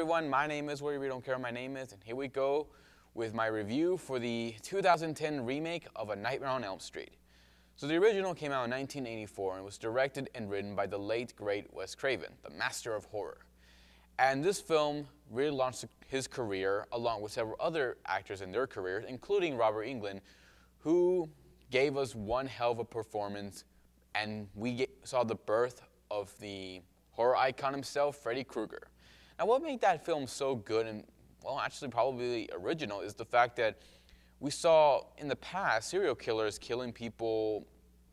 everyone, my name is Where You Don't Care My Name Is, and here we go with my review for the 2010 remake of A Nightmare on Elm Street. So the original came out in 1984 and was directed and written by the late great Wes Craven, the master of horror. And this film really launched his career along with several other actors in their careers, including Robert Englund, who gave us one hell of a performance, and we saw the birth of the horror icon himself, Freddy Krueger. Now what made that film so good and, well, actually probably original is the fact that we saw in the past serial killers killing people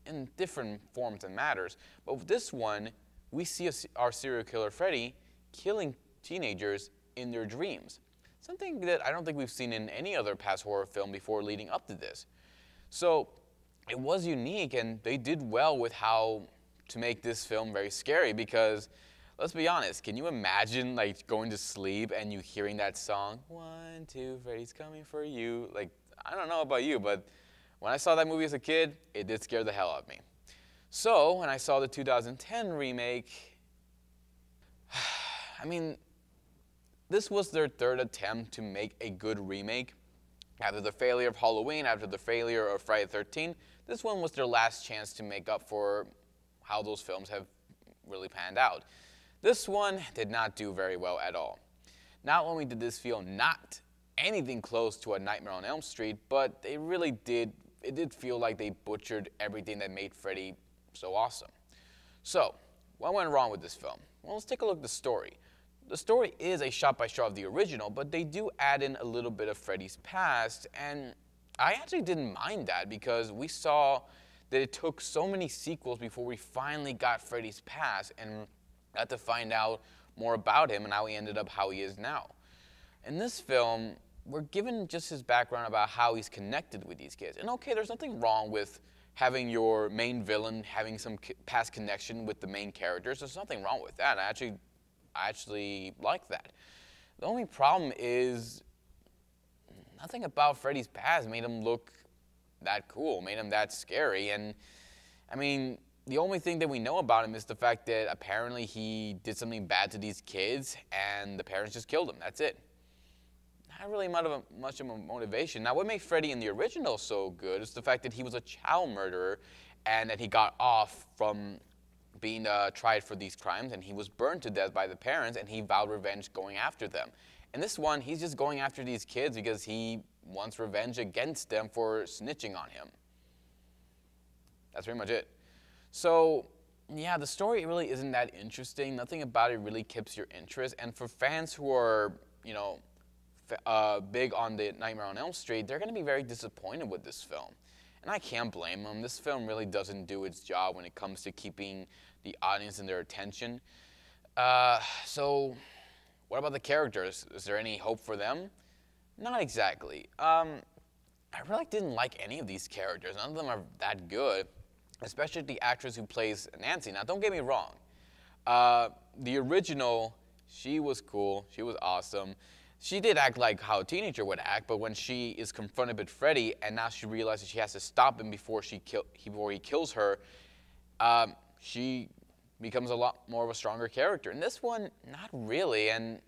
in different forms and matters. But with this one, we see our serial killer Freddy killing teenagers in their dreams. Something that I don't think we've seen in any other past horror film before leading up to this. So it was unique, and they did well with how to make this film very scary, because let's be honest, can you imagine like going to sleep and you hearing that song, 1, 2, Freddy's coming for you? Like, I don't know about you, but when I saw that movie as a kid, it did scare the hell out of me. So when I saw the 2010 remake, I mean, this was their third attempt to make a good remake. After the failure of Halloween, after the failure of Friday the 13th, this one was their last chance to make up for how those films have really panned out. This one did not do very well at all. Not only did this feel not anything close to A Nightmare on Elm Street, but it did feel like they butchered everything that made Freddy so awesome. So, what went wrong with this film? Well, let's take a look at the story. The story is a shot-by-shot of the original, but they do add in a little bit of Freddy's past, and I actually didn't mind that because we saw that it took so many sequels before we finally got Freddy's past and got to find out more about him and how he ended up how he is now. In this film, we're given just his background about how he's connected with these kids. And okay, there's nothing wrong with having your main villain having some past connection with the main characters. There's nothing wrong with that. I actually like that. The only problem is nothing about Freddy's past made him look that cool, made him that scary. And I mean, the only thing that we know about him is the fact that apparently he did something bad to these kids and the parents just killed him. That's it. Not really much of a motivation. Now, what made Freddy in the original so good is the fact that he was a child murderer and that he got off from being tried for these crimes, and he was burned to death by the parents, and he vowed revenge going after them. In this one, he's just going after these kids because he wants revenge against them for snitching on him. That's pretty much it. So, yeah, the story really isn't that interesting. Nothing about it really keeps your interest. And for fans who are, you know, big on the Nightmare on Elm Street, they're going to be very disappointed with this film. And I can't blame them. This film really doesn't do its job when it comes to keeping the audience in their attention. So, what about the characters? Is there any hope for them? Not exactly. I really didn't like any of these characters. None of them are that good, especially the actress who plays Nancy. Now, don't get me wrong. The original, she was cool. She was awesome. She did act like how a teenager would act, but when she is confronted with Freddy and now she realizes she has to stop him before he kills her, she becomes a lot more of a stronger character. In this one, not really, and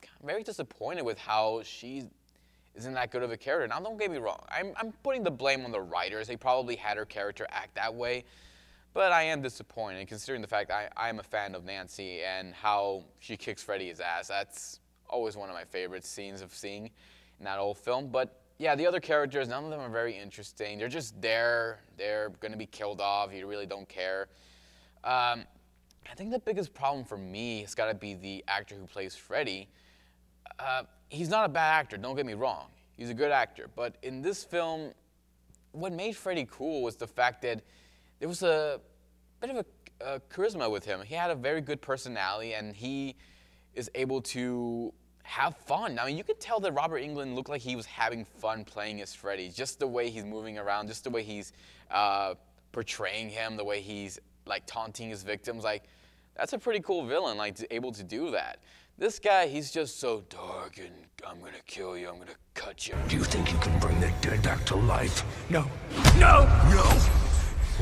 I'm very disappointed with how she isn't that good of a character. Now, don't get me wrong. I'm putting the blame on the writers. They probably had her character act that way, but I am disappointed considering the fact I am a fan of Nancy and how she kicks Freddy's ass. That's always one of my favorite scenes of seeing in that old film. But yeah, the other characters, none of them are very interesting. They're just there. They're going to be killed off. You really don't care. I think the biggest problem for me has got to be the actor who plays Freddy. He's not a bad actor, don't get me wrong. He's a good actor. But in this film, what made Freddy cool was the fact that there was a bit of a charisma with him. He had a very good personality, and he is able to have fun. I mean, you could tell that Robert Englund looked like he was having fun playing as Freddy. Just the way he's moving around, just the way he's portraying him, the way he's like taunting his victims. Like, that's a pretty cool villain, like able to do that. This guy, he's just so dark and I'm gonna kill you, I'm gonna cut you. Do you think you can bring the dead back to life? No. No! No!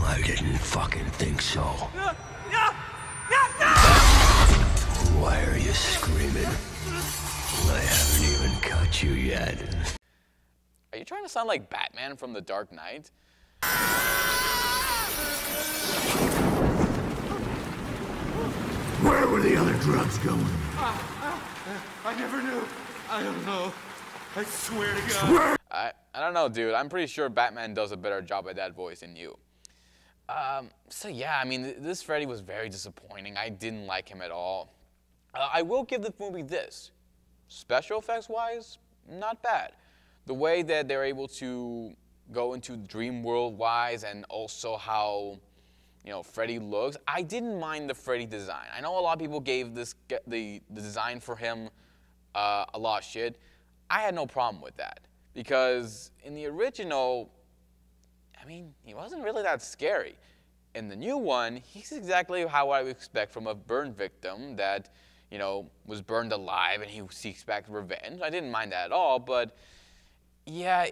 I didn't fucking think so. No! No! No! No! Why are you screaming? I haven't even caught you yet. Are you trying to sound like Batman from The Dark Knight? Where were the other drugs going? I never knew. I don't know. I swear to God. I don't know, dude. I'm pretty sure Batman does a better job at that voice than you. So yeah, I mean, this Freddy was very disappointing. I didn't like him at all. I will give the movie this. Special effects wise, not bad. The way that they're able to go into dream world wise, and also how, you know, Freddy looks. I didn't mind the Freddy design. I know a lot of people gave the design for him a lot of shit. I had no problem with that, because in the original, I mean, he wasn't really that scary. In the new one, he's exactly how I would expect from a burn victim that, you know, was burned alive and he seeks back revenge. I didn't mind that at all, but yeah,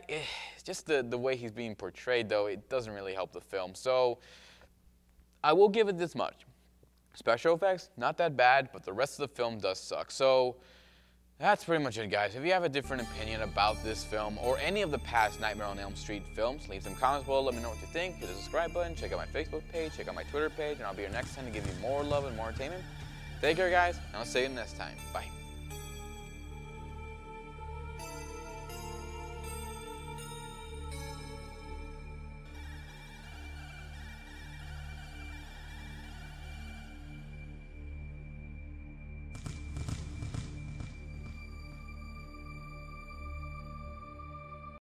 just the way he's being portrayed, though, it doesn't really help the film. So I will give it this much. Special effects, not that bad, but the rest of the film does suck. So that's pretty much it, guys. If you have a different opinion about this film or any of the past Nightmare on Elm Street films, leave some comments below. Let me know what you think. Hit the subscribe button. Check out my Facebook page. Check out my Twitter page. And I'll be here next time to give you more love and more entertainment. Take care, guys, and I'll see you next time. Bye.